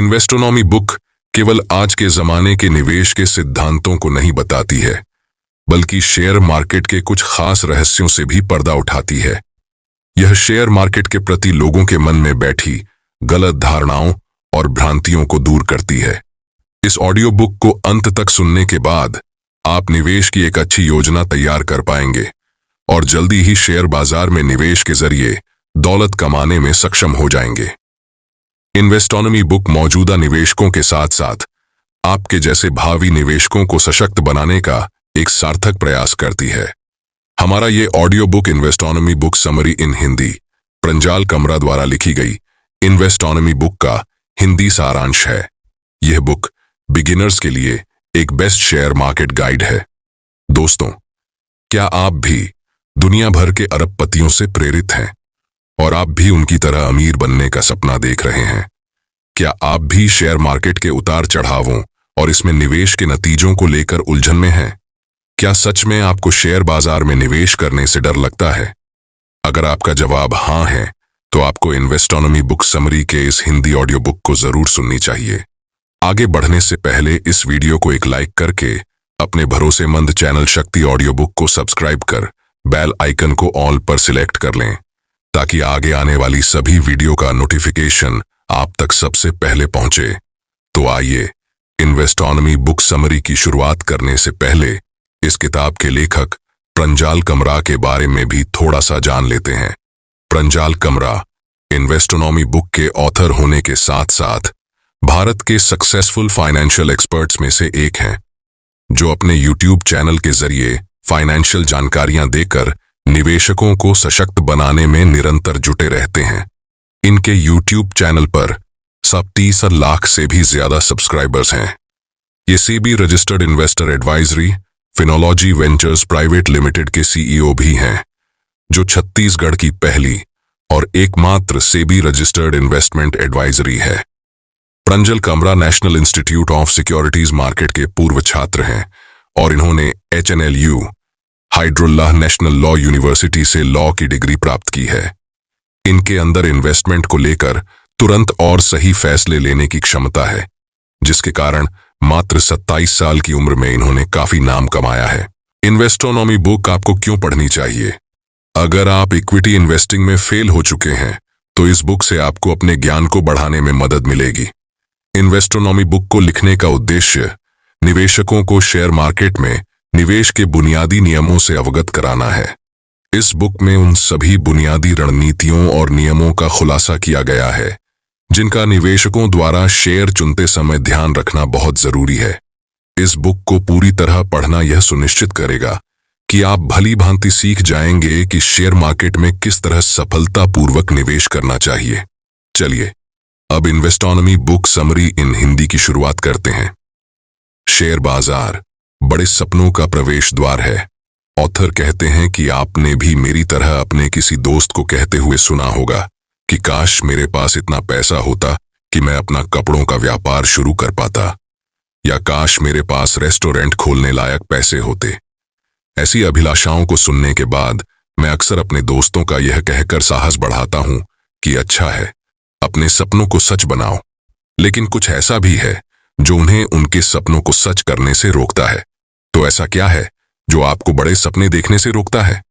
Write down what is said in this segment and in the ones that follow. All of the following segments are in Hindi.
इन्वेस्टोनॉमी बुक केवल आज के जमाने के निवेश के सिद्धांतों को नहीं बताती है, बल्कि शेयर मार्केट के कुछ खास रहस्यों से भी पर्दा उठाती है। यह शेयर मार्केट के प्रति लोगों के मन में बैठी गलत धारणाओं और भ्रांतियों को दूर करती है। इस ऑडियो बुक को अंत तक सुनने के बाद आप निवेश की एक अच्छी योजना तैयार कर पाएंगे और जल्दी ही शेयर बाजार में निवेश के जरिए दौलत कमाने में सक्षम हो जाएंगे। इन्वेस्टोनॉमी बुक मौजूदा निवेशकों के साथ साथ आपके जैसे भावी निवेशकों को सशक्त बनाने का एक सार्थक प्रयास करती है। हमारा ये audio book Investonomy book summary in Hindi Pranjal Kamra द्वारा लिखी गई इन्वेस्टोनॉमी बुक का हिंदी सारांश है। यह बुक बिगिनर्स के लिए एक बेस्ट शेयर मार्केट गाइड है। दोस्तों, क्या आप भी दुनिया भर के अरबपतियों से प्रेरित हैं और आप भी उनकी तरह अमीर बनने का सपना देख रहे हैं? क्या आप भी शेयर मार्केट के उतार चढ़ावों और इसमें निवेश के नतीजों को लेकर उलझन में हैं? क्या सच में आपको शेयर बाजार में निवेश करने से डर लगता है? अगर आपका जवाब हाँ है, तो आपको इन्वेस्टोनॉमी बुक समरी के इस हिंदी ऑडियो बुक को जरूर सुननी चाहिए। आगे बढ़ने से पहले इस वीडियो को एक लाइक करके अपने भरोसेमंद चैनल शक्ति ऑडियो बुक को सब्सक्राइब कर बेल आइकन को ऑल पर सिलेक्ट कर लें, ताकि आगे आने वाली सभी वीडियो का नोटिफिकेशन आप तक सबसे पहले पहुंचे। तो आइए इन्वेस्टोनॉमी बुक समरी की शुरुआत करने से पहले इस किताब के लेखक प्रंजाल कमरा के बारे में भी थोड़ा सा जान लेते हैं। प्रंजाल कमरा इन्वेस्टोनॉमी बुक के ऑथर होने के साथ साथ भारत के सक्सेसफुल फाइनेंशियल एक्सपर्ट्स में से एक हैं, जो अपने यूट्यूब चैनल के जरिए फाइनेंशियल जानकारियां देकर निवेशकों को सशक्त बनाने में निरंतर जुटे रहते हैं। इनके यूट्यूब चैनल पर 30 लाख से भी ज्यादा सब्सक्राइबर्स हैं। ये SEBI registered investor advisory Finology ventures private limited के सीईओ भी हैं, जो छत्तीसगढ़ की पहली और एकमात्र सेबी रजिस्टर्ड इन्वेस्टमेंट एडवाइजरी है। प्रंजल कमरा national institute of securities market के पूर्व छात्र हैं और इन्होंने HNLU हाइड्रुल्लाह नेशनल लॉ यूनिवर्सिटी से लॉ की डिग्री प्राप्त की है। इनके अंदर इन्वेस्टमेंट को लेकर तुरंत और सही फैसले लेने की क्षमता है, जिसके कारण मात्र 27 साल की उम्र में इन्होंने काफी नाम कमाया है। इन्वेस्टोनॉमी बुक आपको क्यों पढ़नी चाहिए? अगर आप इक्विटी इन्वेस्टिंग में फेल हो चुके हैं, तो इस बुक से आपको अपने ज्ञान को बढ़ाने में मदद मिलेगी। इन्वेस्टोनॉमी बुक को लिखने का उद्देश्य निवेशकों को शेयर मार्केट में निवेश के बुनियादी नियमों से अवगत कराना है। इस बुक में उन सभी बुनियादी रणनीतियों और नियमों का खुलासा किया गया है, जिनका निवेशकों द्वारा शेयर चुनते समय ध्यान रखना बहुत जरूरी है। इस बुक को पूरी तरह पढ़ना यह सुनिश्चित करेगा कि आप भली भांति सीख जाएंगे कि शेयर मार्केट में किस तरह सफलतापूर्वक निवेश करना चाहिए। चलिए अब इन्वेस्टोनॉमी बुक समरी इन हिंदी की शुरुआत करते हैं। शेयर बाजार बड़े सपनों का प्रवेश द्वार है। ऑथर कहते हैं कि आपने भी मेरी तरह अपने किसी दोस्त को कहते हुए सुना होगा कि काश मेरे पास इतना पैसा होता कि मैं अपना कपड़ों का व्यापार शुरू कर पाता, या काश मेरे पास रेस्टोरेंट खोलने लायक पैसे होते। ऐसी अभिलाषाओं को सुनने के बाद मैं अक्सर अपने दोस्तों का यह कहकर साहस बढ़ाता हूं कि अच्छा है, अपने सपनों को सच बनाओ। लेकिन कुछ ऐसा भी है जो उन्हें उनके सपनों को सच करने से रोकता है। तो ऐसा क्या है जो आपको बड़े सपने देखने से रोकता है?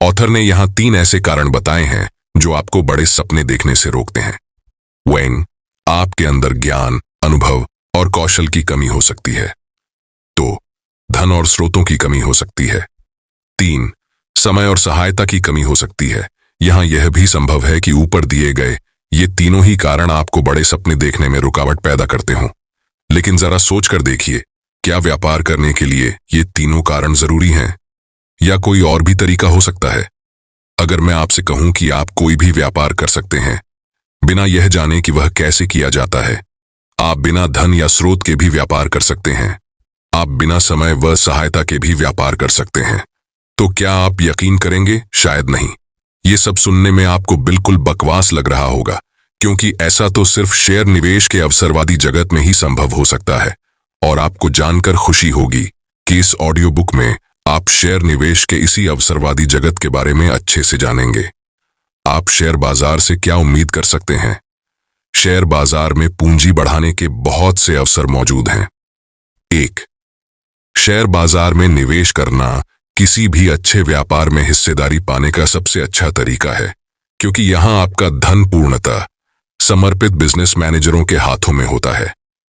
ऑथर ने यहां 3 ऐसे कारण बताए हैं जो आपको बड़े सपने देखने से रोकते हैं। 1. आपके अंदर ज्ञान, अनुभव और कौशल की कमी हो सकती है। 2. धन और स्रोतों की कमी हो सकती है। 3. समय और सहायता की कमी हो सकती है। यहां यह भी संभव है कि ऊपर दिए गए ये तीनों ही कारण आपको बड़े सपने देखने में रुकावट पैदा करते हों। लेकिन जरा सोच कर देखिए, क्या व्यापार करने के लिए ये तीनों कारण जरूरी हैं, या कोई और भी तरीका हो सकता है? अगर मैं आपसे कहूं कि आप कोई भी व्यापार कर सकते हैं बिना यह जाने कि वह कैसे किया जाता है, आप बिना धन या स्रोत के भी व्यापार कर सकते हैं, आप बिना समय व सहायता के भी व्यापार कर सकते हैं, तो क्या आप यकीन करेंगे? शायद नहीं। ये सब सुनने में आपको बिल्कुल बकवास लग रहा होगा, क्योंकि ऐसा तो सिर्फ शेयर निवेश के अवसरवादी जगत में ही संभव हो सकता है। और आपको जानकर खुशी होगी कि इस ऑडियो बुक में आप शेयर निवेश के इसी अवसरवादी जगत के बारे में अच्छे से जानेंगे। आप शेयर बाजार से क्या उम्मीद कर सकते हैं? शेयर बाजार में पूंजी बढ़ाने के बहुत से अवसर मौजूद हैं। 1. शेयर बाजार में निवेश करना किसी भी अच्छे व्यापार में हिस्सेदारी पाने का सबसे अच्छा तरीका है, क्योंकि यहां आपका धन पूर्णतः समर्पित बिजनेस मैनेजरों के हाथों में होता है।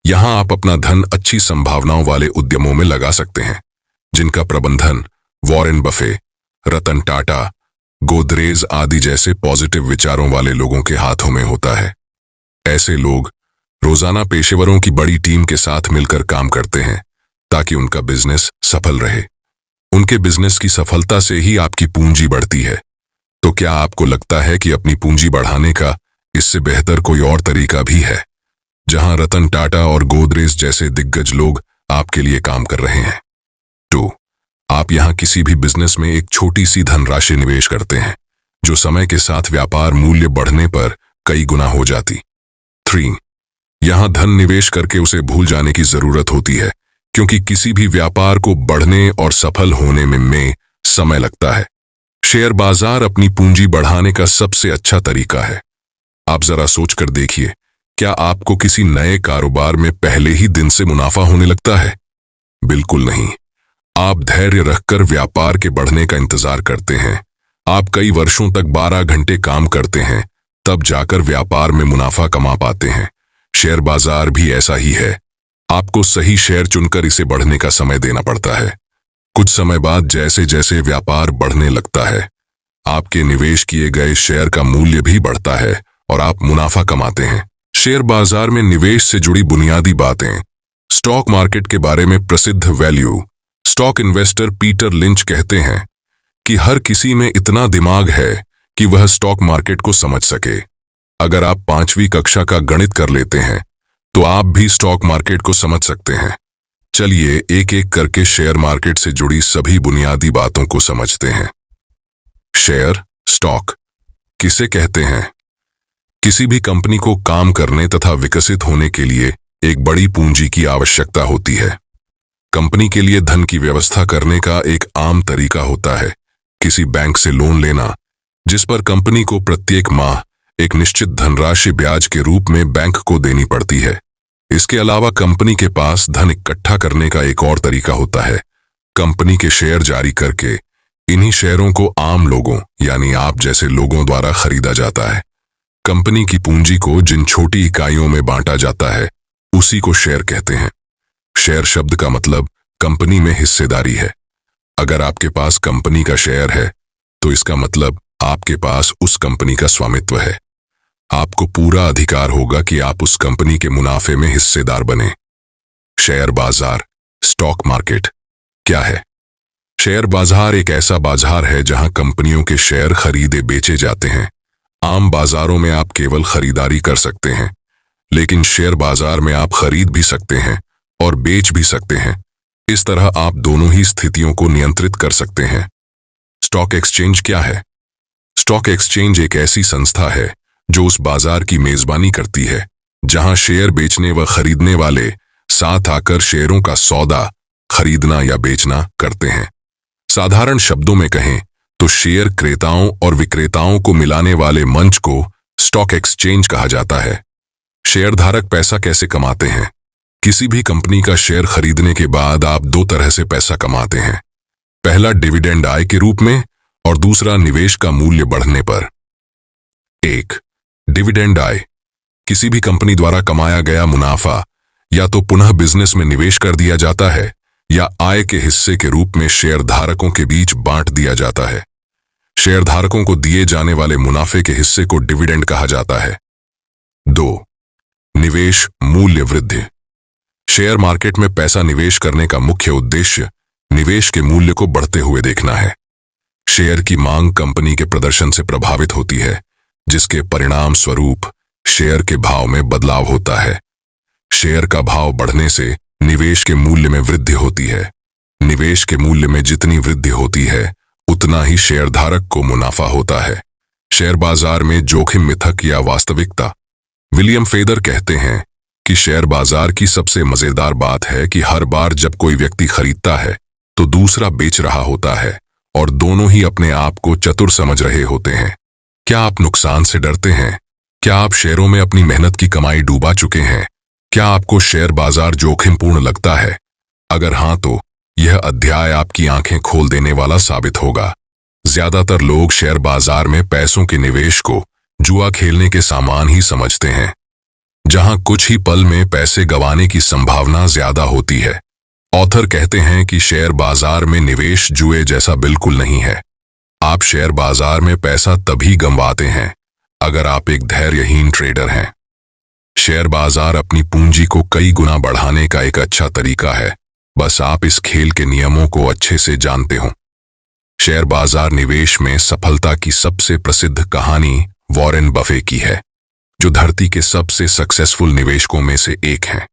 यहां आप अपना धन अच्छी संभावनाओं वाले उद्यमों में लगा सकते हैं, जिनका प्रबंधन वॉरेन बफे, रतन टाटा, गोदरेज आदि जैसे पॉजिटिव विचारों वाले लोगों के हाथों में होता है। ऐसे लोग रोजाना पेशेवरों की बड़ी टीम के साथ मिलकर काम करते हैं ताकि उनका बिजनेस सफल रहे। उनके बिजनेस की सफलता से ही आपकी पूंजी बढ़ती है। तो क्या आपको लगता है कि अपनी पूंजी बढ़ाने का इससे बेहतर कोई और तरीका भी है, जहां रतन टाटा और गोदरेज जैसे दिग्गज लोग आपके लिए काम कर रहे हैं? 2. आप यहां किसी भी बिजनेस में एक छोटी सी धनराशि निवेश करते हैं, जो समय के साथ व्यापार मूल्य बढ़ने पर कई गुना हो जाती। 3. यहां धन निवेश करके उसे भूल जाने की जरूरत होती है, क्योंकि किसी भी व्यापार को बढ़ने और सफल होने में समय लगता है। शेयर बाजार अपनी पूंजी बढ़ाने का सबसे अच्छा तरीका है। आप जरा सोचकर देखिए, क्या आपको किसी नए कारोबार में पहले ही दिन से मुनाफा होने लगता है? बिल्कुल नहीं। आप धैर्य रखकर व्यापार के बढ़ने का इंतजार करते हैं। आप कई वर्षों तक 12 घंटे काम करते हैं, तब जाकर व्यापार में मुनाफा कमा पाते हैं। शेयर बाजार भी ऐसा ही है। आपको सही शेयर चुनकर इसे बढ़ने का समय देना पड़ता है। कुछ समय बाद जैसे जैसे व्यापार बढ़ने लगता है, आपके निवेश किए गए शेयर का मूल्य भी बढ़ता है और आप मुनाफा कमाते हैं। शेयर बाजार में निवेश से जुड़ी बुनियादी बातें। स्टॉक मार्केट के बारे में प्रसिद्ध value stock investor Peter lynch कहते हैं कि हर किसी में इतना दिमाग है कि वह स्टॉक मार्केट को समझ सके। अगर आप 5वीं कक्षा का गणित कर लेते हैं तो आप भी स्टॉक मार्केट को समझ सकते हैं। चलिए एक एक करके शेयर मार्केट से जुड़ी सभी बुनियादी बातों को समझते हैं। शेयर, स्टॉक किसे कहते हैं? किसी भी कंपनी को काम करने तथा विकसित होने के लिए एक बड़ी पूंजी की आवश्यकता होती है। कंपनी के लिए धन की व्यवस्था करने का एक आम तरीका होता है किसी बैंक से लोन लेना, जिस पर कंपनी को प्रत्येक माह एक निश्चित धनराशि ब्याज के रूप में बैंक को देनी पड़ती है। इसके अलावा कंपनी के पास धन इकट्ठा करने का एक और तरीका होता है, कंपनी के शेयर जारी करके। इन्हीं शेयरों को आम लोगों यानी आप जैसे लोगों द्वारा खरीदा जाता है। कंपनी की पूंजी को जिन छोटी इकाइयों में बांटा जाता है, उसी को शेयर कहते हैं। शेयर शब्द का मतलब कंपनी में हिस्सेदारी है। अगर आपके पास कंपनी का शेयर है तो इसका मतलब आपके पास उस कंपनी का स्वामित्व है। आपको पूरा अधिकार होगा कि आप उस कंपनी के मुनाफे में हिस्सेदार बने। शेयर बाजार, स्टॉक मार्केट क्या है? शेयर बाजार एक ऐसा बाजार है जहां कंपनियों के शेयर खरीदे बेचे जाते हैं। आम बाजारों में आप केवल खरीदारी कर सकते हैं, लेकिन शेयर बाजार में आप खरीद भी सकते हैं और बेच भी सकते हैं। इस तरह आप दोनों ही स्थितियों को नियंत्रित कर सकते हैं। स्टॉक एक्सचेंज क्या है? स्टॉक एक्सचेंज एक ऐसी संस्था है जो उस बाजार की मेजबानी करती है जहां शेयर बेचने व खरीदने वाले साथ आकर शेयरों का सौदा खरीदना या बेचना करते हैं। साधारण शब्दों में कहें तो शेयर क्रेताओं और विक्रेताओं को मिलाने वाले मंच को स्टॉक एक्सचेंज कहा जाता है। शेयरधारक पैसा कैसे कमाते हैं? किसी भी कंपनी का शेयर खरीदने के बाद आप 2 तरह से पैसा कमाते हैं। पहला डिविडेंड आय के रूप में और दूसरा निवेश का मूल्य बढ़ने पर। 1. डिविडेंड आय किसी भी कंपनी द्वारा कमाया गया मुनाफा या तो पुनः बिजनेस में निवेश कर दिया जाता है या आय के हिस्से के रूप में शेयरधारकों के बीच बांट दिया जाता है। शेयरधारकों को दिए जाने वाले मुनाफे के हिस्से को डिविडेंड कहा जाता है। 2. निवेश मूल्य वृद्धि शेयर मार्केट में पैसा निवेश करने का मुख्य उद्देश्य निवेश के मूल्य को बढ़ते हुए देखना है। शेयर की मांग कंपनी के प्रदर्शन से प्रभावित होती है, जिसके परिणाम स्वरूप शेयर के भाव में बदलाव होता है। शेयर का भाव बढ़ने से निवेश के मूल्य में वृद्धि होती है। निवेश के मूल्य में जितनी वृद्धि होती है, उतना ही शेयरधारक को मुनाफा होता है। शेयर बाजार में जोखिम मिथक या वास्तविकता। विलियम फेदर कहते हैं कि शेयर बाजार की सबसे मजेदार बात है कि हर बार जब कोई व्यक्ति खरीदता है तो दूसरा बेच रहा होता है और दोनों ही अपने आप को चतुर समझ रहे होते हैं। क्या आप नुकसान से डरते हैं? क्या आप शेयरों में अपनी मेहनत की कमाई डूबा चुके हैं? क्या आपको शेयर बाजार जोखिमपूर्ण लगता है? अगर हाँ तो यह अध्याय आपकी आंखें खोल देने वाला साबित होगा। ज्यादातर लोग शेयर बाजार में पैसों के निवेश को जुआ खेलने के सामान ही समझते हैं, जहां कुछ ही पल में पैसे गंवाने की संभावना ज्यादा होती है। ऑथर कहते हैं कि शेयर बाजार में निवेश जुए जैसा बिल्कुल नहीं है। आप शेयर बाजार में पैसा तभी गंवाते हैं अगर आप एक धैर्यहीन ट्रेडर हैं। शेयर बाजार अपनी पूंजी को कई गुना बढ़ाने का एक अच्छा तरीका है, बस आप इस खेल के नियमों को अच्छे से जानते हो। शेयर बाजार निवेश में सफलता की सबसे प्रसिद्ध कहानी वॉरेन बफे की है, जो धरती के सबसे सक्सेसफुल निवेशकों में से एक हैं।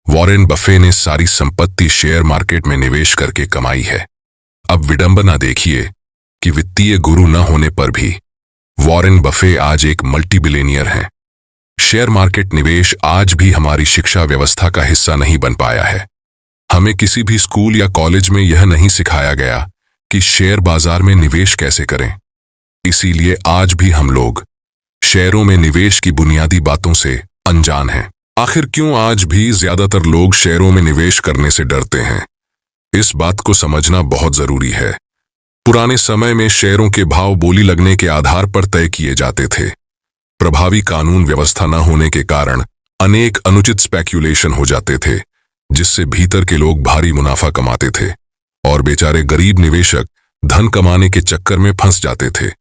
वॉरेन बफे ने सारी संपत्ति शेयर मार्केट में निवेश करके कमाई है। अब विडंबना देखिए कि वित्तीय गुरु न होने पर भी वॉरेन बफे आज एक मल्टी बिलियनियर हैं। शेयर मार्केट निवेश आज भी हमारी शिक्षा व्यवस्था का हिस्सा नहीं बन पाया है। हमें किसी भी स्कूल या कॉलेज में यह नहीं सिखाया गया कि शेयर बाजार में निवेश कैसे करें। इसीलिए आज भी हम लोग शेयरों में निवेश की बुनियादी बातों से अनजान हैं। आखिर क्यों आज भी ज्यादातर लोग शेयरों में निवेश करने से डरते हैं? इस बात को समझना बहुत जरूरी है। पुराने समय में शेयरों के भाव बोली लगने के आधार पर तय किए जाते थे। प्रभावी कानून व्यवस्था न होने के कारण अनेक अनुचित स्पेक्यूलेशन हो जाते थे, जिससे भीतर के लोग भारी मुनाफा कमाते थे और बेचारे गरीब निवेशक धन कमाने के चक्कर में फंस जाते थे,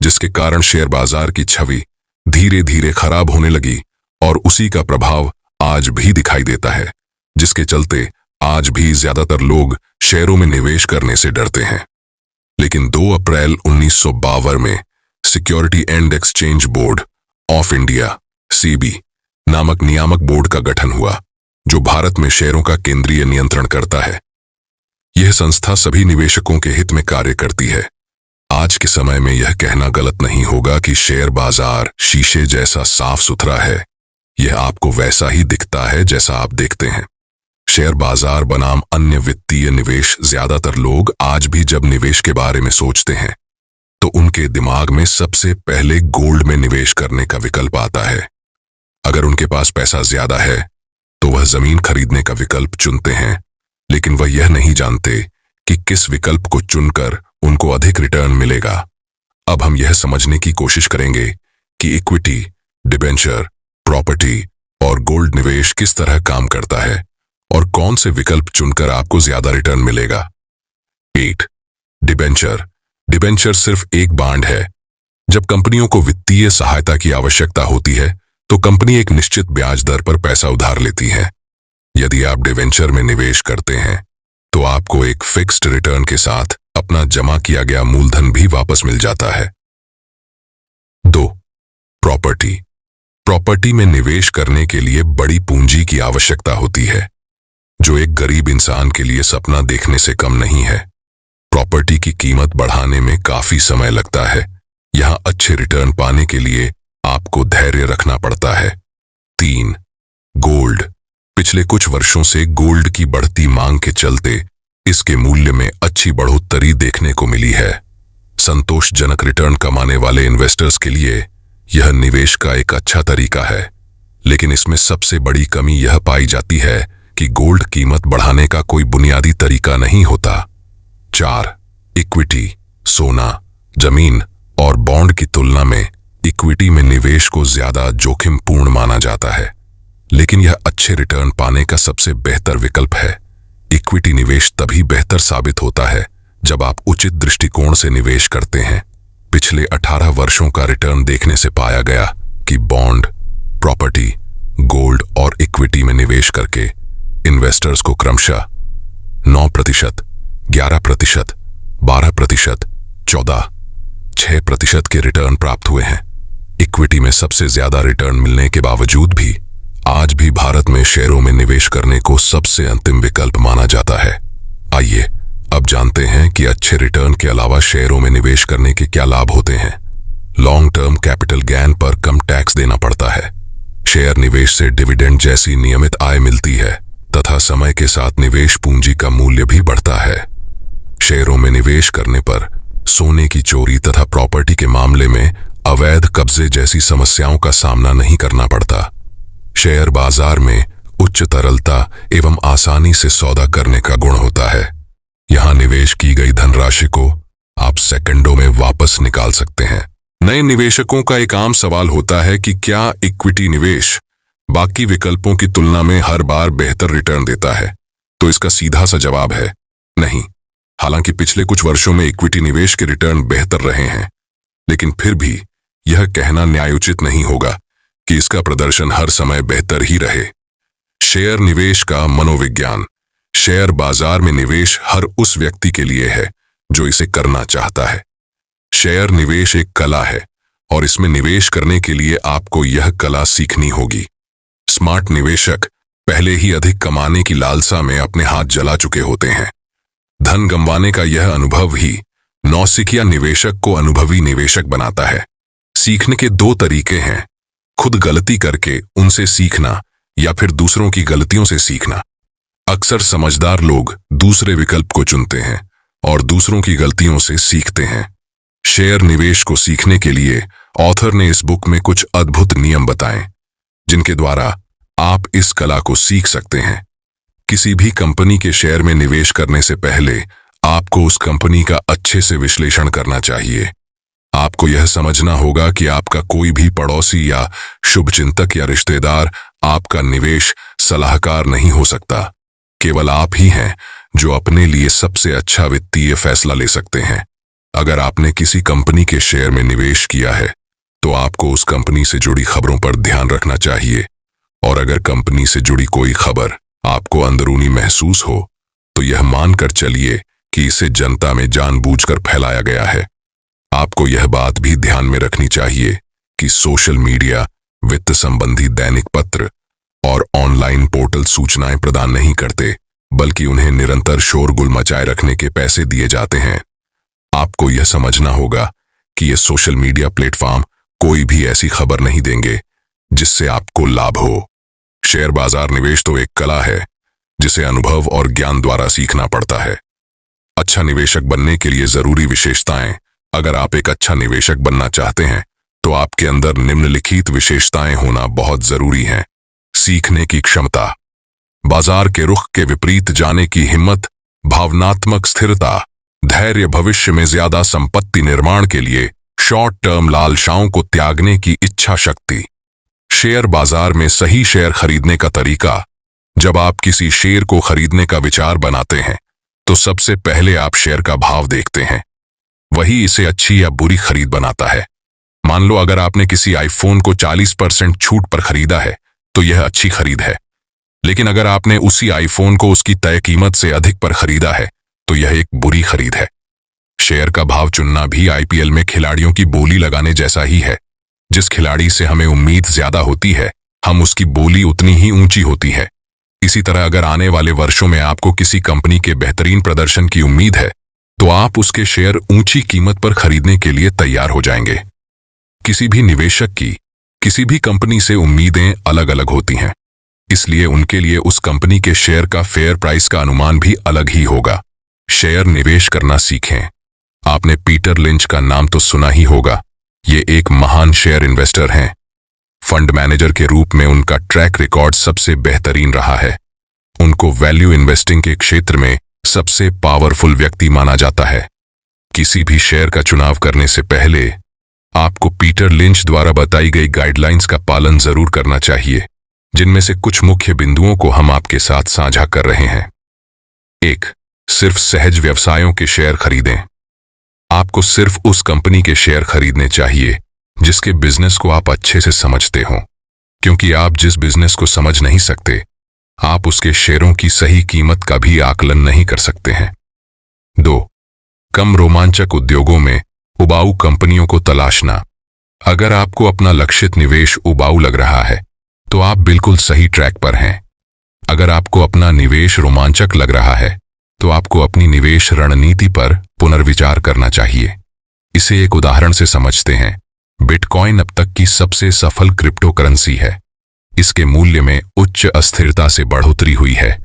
जिसके कारण शेयर बाजार की छवि धीरे धीरे खराब होने लगी और उसी का प्रभाव आज भी दिखाई देता है, जिसके चलते आज भी ज्यादातर लोग शेयरों में निवेश करने से डरते हैं। लेकिन 2 अप्रैल 1952 में security and exchange board of India (SEBI) नामक नियामक बोर्ड का गठन हुआ, जो भारत में शेयरों का केंद्रीय नियंत्रण करता है। यह संस्था सभी निवेशकों के हित में कार्य करती है। आज के समय में यह कहना गलत नहीं होगा कि शेयर बाजार शीशे जैसा साफ सुथरा है। यह आपको वैसा ही दिखता है जैसा आप देखते हैं। शेयर बाजार बनाम अन्य वित्तीय निवेश, ज्यादातर लोग आज भी जब निवेश के बारे में सोचते हैं तो उनके दिमाग में सबसे पहले गोल्ड में निवेश करने का विकल्प आता है। अगर उनके पास पैसा ज्यादा है तो वह जमीन खरीदने का विकल्प चुनते हैं, लेकिन वह यह नहीं जानते कि किस विकल्प को चुनकर उनको अधिक रिटर्न मिलेगा। अब हम यह समझने की कोशिश करेंगे कि इक्विटी, डिबेंचर, प्रॉपर्टी और गोल्ड निवेश किस तरह काम करता है और कौन से विकल्प चुनकर आपको ज्यादा रिटर्न मिलेगा। 8. डिबेंचर। डिबेंचर सिर्फ एक बांड है। जब कंपनियों को वित्तीय सहायता की आवश्यकता होती है तो कंपनी एक निश्चित ब्याज दर पर पैसा उधार लेती है। यदि आप डिबेंचर में निवेश करते हैं तो आपको एक फिक्स्ड रिटर्न के साथ अपना जमा किया गया मूलधन भी वापस मिल जाता है। 2. प्रॉपर्टी। प्रॉपर्टी में निवेश करने के लिए बड़ी पूंजी की आवश्यकता होती है, जो एक गरीब इंसान के लिए सपना देखने से कम नहीं है। प्रॉपर्टी की कीमत बढ़ाने में काफी समय लगता है। यहां अच्छे रिटर्न पाने के लिए आपको धैर्य रखना पड़ता है। 3. गोल्ड। पिछले कुछ वर्षों से गोल्ड की बढ़ती मांग के चलते इसके मूल्य में अच्छी बढ़ोतरी देखने को मिली है। संतोषजनक रिटर्न कमाने वाले इन्वेस्टर्स के लिए यह निवेश का एक अच्छा तरीका है, लेकिन इसमें सबसे बड़ी कमी यह पाई जाती है कि गोल्ड कीमत बढ़ाने का कोई बुनियादी तरीका नहीं होता। 4. इक्विटी। सोना, जमीन और बॉन्ड की तुलना में इक्विटी में निवेश को ज्यादा जोखिमपूर्ण माना जाता है, लेकिन यह अच्छे रिटर्न पाने का सबसे बेहतर विकल्प है। इक्विटी निवेश तभी बेहतर साबित होता है जब आप उचित दृष्टिकोण से निवेश करते हैं। पिछले 18 वर्षों का रिटर्न देखने से पाया गया कि बॉन्ड, प्रॉपर्टी, गोल्ड और इक्विटी में निवेश करके इन्वेस्टर्स को क्रमशः 9%, 11%, 12%, 14, 6% के रिटर्न प्राप्त हुए हैं। इक्विटी में सबसे ज्यादा रिटर्न मिलने के बावजूद भी आज भी भारत में शेयरों में निवेश करने को सबसे अंतिम विकल्प माना जाता है। आइए अब जानते हैं कि अच्छे रिटर्न के अलावा शेयरों में निवेश करने के क्या लाभ होते हैं। लॉन्ग टर्म कैपिटल गेन पर कम टैक्स देना पड़ता है। शेयर निवेश से डिविडेंड जैसी नियमित आय मिलती है तथा समय के साथ निवेश पूंजी का मूल्य भी बढ़ता है। शेयरों में निवेश करने पर सोने की चोरी तथा प्रॉपर्टी के मामले में अवैध कब्जे जैसी समस्याओं का सामना नहीं करना पड़ता। शेयर बाजार में उच्च तरलता एवं आसानी से सौदा करने का गुण होता है। यहां निवेश की गई धनराशि को आप सेकंडों में वापस निकाल सकते हैं। नए निवेशकों का एक आम सवाल होता है कि क्या इक्विटी निवेश बाकी विकल्पों की तुलना में हर बार बेहतर रिटर्न देता है? तो इसका सीधा सा जवाब है नहीं। हालांकि पिछले कुछ वर्षों में इक्विटी निवेश के रिटर्न बेहतर रहे हैं, लेकिन फिर भी यह कहना न्यायोचित नहीं होगा कि इसका प्रदर्शन हर समय बेहतर ही रहे। शेयर निवेश का मनोविज्ञान। शेयर बाजार में निवेश हर उस व्यक्ति के लिए है जो इसे करना चाहता है। शेयर निवेश एक कला है और इसमें निवेश करने के लिए आपको यह कला सीखनी होगी। स्मार्ट निवेशक पहले ही अधिक कमाने की लालसा में अपने हाथ जला चुके होते हैं। धन गंवाने का यह अनुभव ही नौसिखिया निवेशक को अनुभवी निवेशक बनाता है। सीखने के दो तरीके हैं, खुद गलती करके उनसे सीखना या फिर दूसरों की गलतियों से सीखना। अक्सर समझदार लोग दूसरे विकल्प को चुनते हैं और दूसरों की गलतियों से सीखते हैं। शेयर निवेश को सीखने के लिए ऑथर ने इस बुक में कुछ अद्भुत नियम बताए जिनके द्वारा आप इस कला को सीख सकते हैं। किसी भी कंपनी के शेयर में निवेश करने से पहले आपको उस कंपनी का अच्छे से विश्लेषण करना चाहिए। आपको यह समझना होगा कि आपका कोई भी पड़ोसी या शुभचिंतक या रिश्तेदार आपका निवेश सलाहकार नहीं हो सकता। केवल आप ही हैं जो अपने लिए सबसे अच्छा वित्तीय फैसला ले सकते हैं। अगर आपने किसी कंपनी के शेयर में निवेश किया है तो आपको उस कंपनी से जुड़ी खबरों पर ध्यान रखना चाहिए, और अगर कंपनी से जुड़ी कोई खबर आपको अंदरूनी महसूस हो तो यह मानकर चलिए कि इसे जनता में जानबूझकर फैलाया गया है। आपको यह बात भी ध्यान में रखनी चाहिए कि सोशल मीडिया, वित्त संबंधी दैनिक पत्र और ऑनलाइन पोर्टल सूचनाएं प्रदान नहीं करते, बल्कि उन्हें निरंतर शोरगुल मचाए रखने के पैसे दिए जाते हैं। आपको यह समझना होगा कि ये सोशल मीडिया प्लेटफॉर्म कोई भी ऐसी खबर नहीं देंगे जिससे आपको लाभ हो। शेयर बाजार निवेश तो एक कला है जिसे अनुभव और ज्ञान द्वारा सीखना पड़ता है। अच्छा निवेशक बनने के लिए जरूरी विशेषताएं। अगर आप एक अच्छा निवेशक बनना चाहते हैं तो आपके अंदर निम्नलिखित विशेषताएं होना बहुत जरूरी हैं। सीखने की क्षमता, बाजार के रुख के विपरीत जाने की हिम्मत, भावनात्मक स्थिरता, धैर्य, भविष्य में ज्यादा संपत्ति निर्माण के लिए शॉर्ट टर्म लालसाओं को त्यागने की इच्छा शक्ति। शेयर बाजार में सही शेयर खरीदने का तरीका। जब आप किसी शेयर को खरीदने का विचार बनाते हैं तो सबसे पहले आप शेयर का भाव देखते हैं, वही इसे अच्छी या बुरी खरीद बनाता है। मान लो अगर आपने किसी आईफोन को 40% छूट पर खरीदा है तो यह अच्छी खरीद है, लेकिन अगर आपने उसी आईफोन को उसकी तय कीमत से अधिक पर खरीदा है तो यह एक बुरी खरीद है। शेयर का भाव चुनना भी आईपीएल में खिलाड़ियों की बोली लगाने जैसा ही है। जिस खिलाड़ी से हमें उम्मीद ज्यादा होती है, हम उसकी बोली उतनी ही ऊंची होती है। इसी तरह अगर आने वाले वर्षों में आपको किसी कंपनी के बेहतरीन प्रदर्शन की उम्मीद है तो आप उसके शेयर ऊंची कीमत पर खरीदने के लिए तैयार हो जाएंगे। किसी भी निवेशक की किसी भी कंपनी से उम्मीदें अलग अलग होती हैं, इसलिए उनके लिए उस कंपनी के शेयर का फेयर प्राइस का अनुमान भी अलग ही होगा। शेयर निवेश करना सीखें। आपने पीटर लिंच का नाम तो सुना ही होगा। ये एक महान शेयर इन्वेस्टर हैं। फंड मैनेजर के रूप में उनका ट्रैक रिकॉर्ड सबसे बेहतरीन रहा है। उनको वैल्यू इन्वेस्टिंग के क्षेत्र में सबसे पावरफुल व्यक्ति माना जाता है। किसी भी शेयर का चुनाव करने से पहले आपको पीटर लिंच द्वारा बताई गई गाइडलाइंस का पालन जरूर करना चाहिए, जिनमें से कुछ मुख्य बिंदुओं को हम आपके साथ साझा कर रहे हैं। 1. सिर्फ सहज व्यवसायों के शेयर खरीदें। आपको सिर्फ उस कंपनी के शेयर खरीदने चाहिए जिसके बिजनेस को आप अच्छे से समझते हो, क्योंकि आप जिस बिजनेस को समझ नहीं सकते, आप उसके शेयरों की सही कीमत का भी आकलन नहीं कर सकते हैं। 2. कम रोमांचक उद्योगों में उबाऊ कंपनियों को तलाशना। अगर आपको अपना लक्षित निवेश उबाऊ लग रहा है तो आप बिल्कुल सही ट्रैक पर हैं। अगर आपको अपना निवेश रोमांचक लग रहा है तो आपको अपनी निवेश रणनीति पर पुनर्विचार करना चाहिए। इसे एक उदाहरण से समझते हैं। बिटकॉइन अब तक की सबसे सफल क्रिप्टो करेंसी है। इसके मूल्य में उच्च अस्थिरता से बढ़ोतरी हुई है,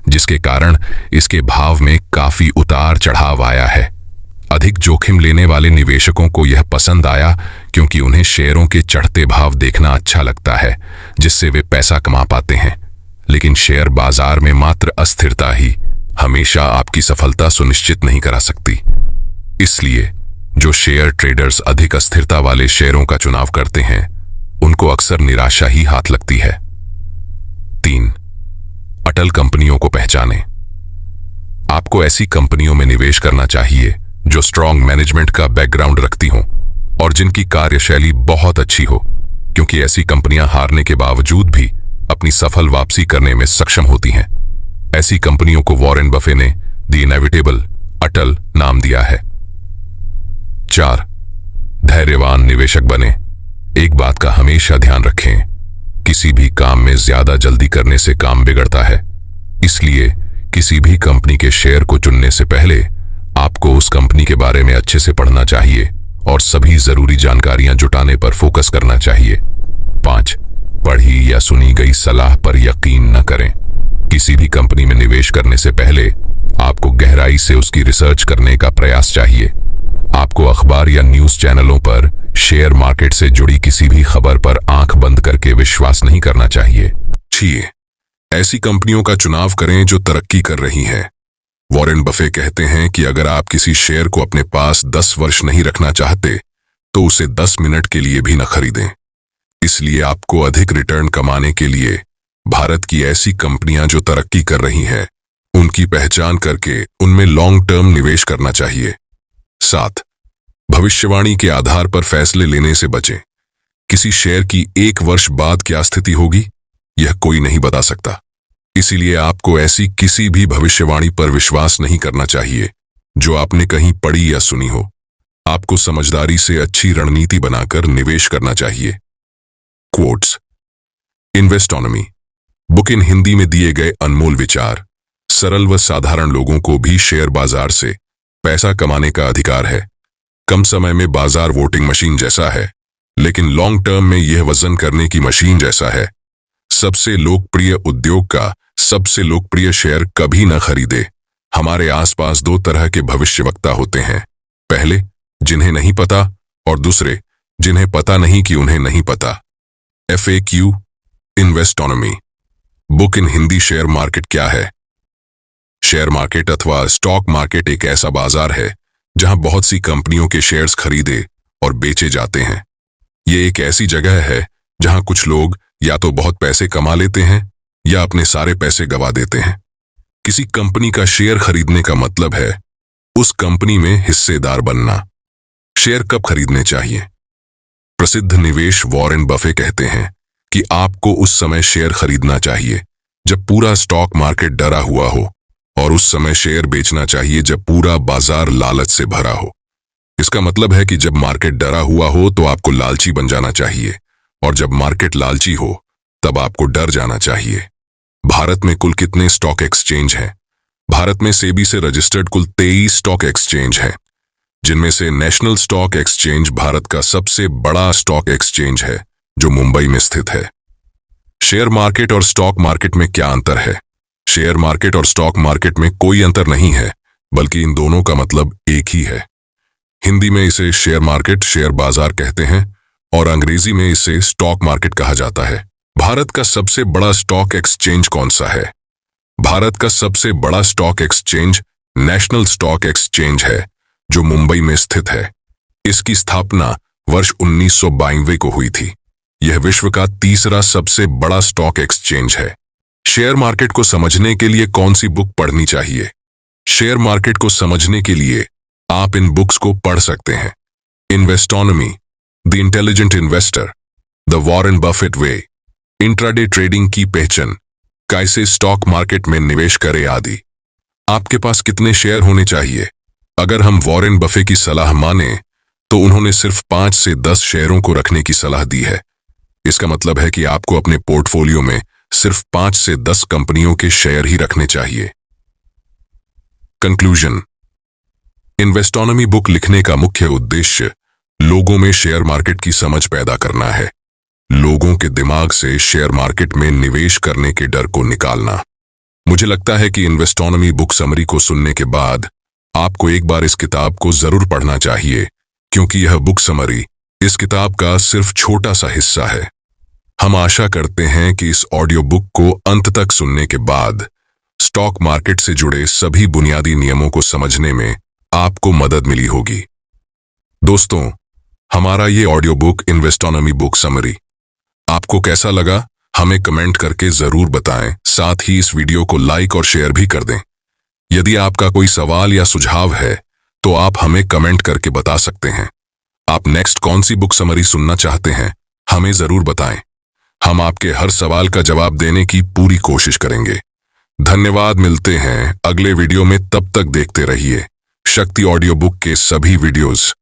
जिसके कारण इसके भाव में काफी उतार चढ़ाव आया है। अधिक जोखिम लेने वाले निवेशकों को यह पसंद आया क्योंकि उन्हें शेयरों के चढ़ते भाव देखना अच्छा लगता है, जिससे वे पैसा कमा पाते हैं। लेकिन शेयर बाजार में मात्र अस्थिरता ही हमेशा आपकी सफलता सुनिश्चित नहीं करा सकती। इसलिए जो शेयर ट्रेडर्स अधिक अस्थिरता वाले शेयरों का चुनाव करते हैं, उनको अक्सर निराशा ही हाथ लगती है। 3. अटल कंपनियों को पहचानें। आपको ऐसी कंपनियों में निवेश करना चाहिए जो स्ट्रॉन्ग मैनेजमेंट का बैकग्राउंड रखती हों और जिनकी कार्यशैली बहुत अच्छी हो, क्योंकि ऐसी कंपनियां हारने के बावजूद भी अपनी सफल वापसी करने में सक्षम होती हैं। ऐसी कंपनियों को वॉरेन बफे ने द इनएविटेबल अटल नाम दिया है। 4. धैर्यवान निवेशक बने। एक बात का हमेशा ध्यान रखें, किसी भी काम में ज्यादा जल्दी करने से काम बिगड़ता है। इसलिए किसी भी कंपनी के शेयर को चुनने से पहले आपको उस कंपनी के बारे में अच्छे से पढ़ना चाहिए और सभी जरूरी जानकारियां जुटाने पर फोकस करना चाहिए। 5. पढ़ी या सुनी गई सलाह पर यकीन न करें। किसी भी कंपनी में निवेश करने से पहले आपको गहराई से उसकी रिसर्च करने का प्रयास चाहिए। आपको अखबार या न्यूज चैनलों पर शेयर मार्केट से जुड़ी किसी भी खबर पर आंख बंद करके विश्वास नहीं करना चाहिए। 6. ऐसी कंपनियों का चुनाव करें जो तरक्की कर रही हैं। वॉरेन बफे कहते हैं कि अगर आप किसी शेयर को अपने पास 10 वर्ष नहीं रखना चाहते, तो उसे 10 मिनट के लिए भी न खरीदें। इसलिए आपको अधिक रिटर्न कमाने के लिए भारत की ऐसी कंपनियां जो तरक्की कर रही हैं, उनकी पहचान करके उनमें लॉन्ग टर्म निवेश करना चाहिए। 7. भविष्यवाणी के आधार पर फैसले लेने से बचें। किसी शेयर की 1 वर्ष बाद क्या स्थिति होगी, यह कोई नहीं बता सकता। इसीलिए आपको ऐसी किसी भी भविष्यवाणी पर विश्वास नहीं करना चाहिए जो आपने कहीं पढ़ी या सुनी हो। आपको समझदारी से अच्छी रणनीति बनाकर निवेश करना चाहिए। क्वोट्स। इन्वेस्टोनॉमी बुक इन हिंदी में दिए गए अनमोल विचार। सरल व साधारण लोगों को भी शेयर बाजार से पैसा कमाने का अधिकार है। कम समय में बाजार वोटिंग मशीन जैसा है, लेकिन लॉन्ग टर्म में यह वजन करने की मशीन जैसा है। सबसे लोकप्रिय उद्योग का सबसे लोकप्रिय शेयर कभी न खरीदे। हमारे आसपास 2 तरह के भविष्यवक्ता होते हैं, पहले जिन्हें नहीं पता और दूसरे जिन्हें पता नहीं कि उन्हें नहीं पता। FAQ Investonomy book in Hindi. Share market क्या है? शेयर मार्केट अथवा स्टॉक मार्केट एक ऐसा बाजार है जहां बहुत सी कंपनियों के शेयर्स खरीदे और बेचे जाते हैं। ये एक ऐसी जगह है जहां कुछ लोग या तो बहुत पैसे कमा लेते हैं या अपने सारे पैसे गंवा देते हैं। किसी कंपनी का शेयर खरीदने का मतलब है उस कंपनी में हिस्सेदार बनना। शेयर कब खरीदने चाहिए? प्रसिद्ध निवेश वॉरेन बफे कहते हैं कि आपको उस समय शेयर खरीदना चाहिए जब पूरा स्टॉक मार्केट डरा हुआ हो, और उस समय शेयर बेचना चाहिए जब पूरा बाजार लालच से भरा हो। इसका मतलब है कि जब मार्केट डरा हुआ हो तो आपको लालची बन जाना चाहिए, और जब मार्केट लालची हो तब आपको डर जाना चाहिए। भारत में कुल कितने स्टॉक एक्सचेंज हैं? भारत में सेबी से रजिस्टर्ड कुल 23 स्टॉक एक्सचेंज हैं, जिनमें से नेशनल स्टॉक एक्सचेंज भारत का सबसे बड़ा स्टॉक एक्सचेंज है जो मुंबई में स्थित है। शेयर मार्केट और स्टॉक मार्केट में क्या अंतर है? शेयर मार्केट और स्टॉक मार्केट में कोई अंतर नहीं है, बल्कि इन दोनों का मतलब एक ही है। हिंदी में इसे शेयर मार्केट, शेयर बाजार कहते हैं, और अंग्रेजी में इसे स्टॉक मार्केट कहा जाता है। भारत का सबसे बड़ा स्टॉक एक्सचेंज कौन सा है? भारत का सबसे बड़ा stock exchange national stock exchange है, जो मुंबई में स्थित है। इसकी स्थापना वर्ष 1992 को हुई थी। यह विश्व का तीसरा सबसे बड़ा स्टॉक एक्सचेंज है। शेयर मार्केट को समझने के लिए कौन सी बुक पढ़नी चाहिए? शेयर मार्केट को समझने के लिए आप इन बुक्स को पढ़ सकते हैं। Investonomy, the intelligent investor, the Warren Buffett way, intraday trading की पहचान, कैसे स्टॉक मार्केट में निवेश करें आदि। आपके पास कितने शेयर होने चाहिए? अगर हम वॉरेन बफे की सलाह माने तो उन्होंने सिर्फ 5 से 10 शेयरों को रखने की सलाह दी है। इसका मतलब है कि आपको अपने पोर्टफोलियो में सिर्फ 5 से 10 कंपनियों के शेयर ही रखने चाहिए। कंक्लूजन। इन्वेस्टोनॉमी बुक लिखने का मुख्य उद्देश्य लोगों में शेयर मार्केट की समझ पैदा करना है। लोगों के दिमाग से शेयर मार्केट में निवेश करने के डर को निकालना। मुझे लगता है कि इन्वेस्टोनॉमी बुक समरी को सुनने के बाद आपको एक बार इस किताब को जरूर पढ़ना चाहिए, क्योंकि यह बुक समरी इस किताब का सिर्फ छोटा सा हिस्सा है। हम आशा करते हैं कि इस ऑडियो बुक को अंत तक सुनने के बाद स्टॉक मार्केट से जुड़े सभी बुनियादी नियमों को समझने में आपको मदद मिली होगी। दोस्तों, हमारा ये audio book Investonomy book summary आपको कैसा लगा, हमें कमेंट करके जरूर बताएं। साथ ही इस वीडियो को लाइक और शेयर भी कर दें। यदि आपका कोई सवाल या सुझाव है तो आप हमें कमेंट करके बता सकते हैं। आप नेक्स्ट कौन सी बुक समरी सुनना चाहते हैं, हमें जरूर बताएं। हम आपके हर सवाल का जवाब देने की पूरी कोशिश करेंगे। धन्यवाद। मिलते हैं अगले वीडियो में, तब तक देखते रहिए शक्ति ऑडियो बुक के सभी वीडियोज।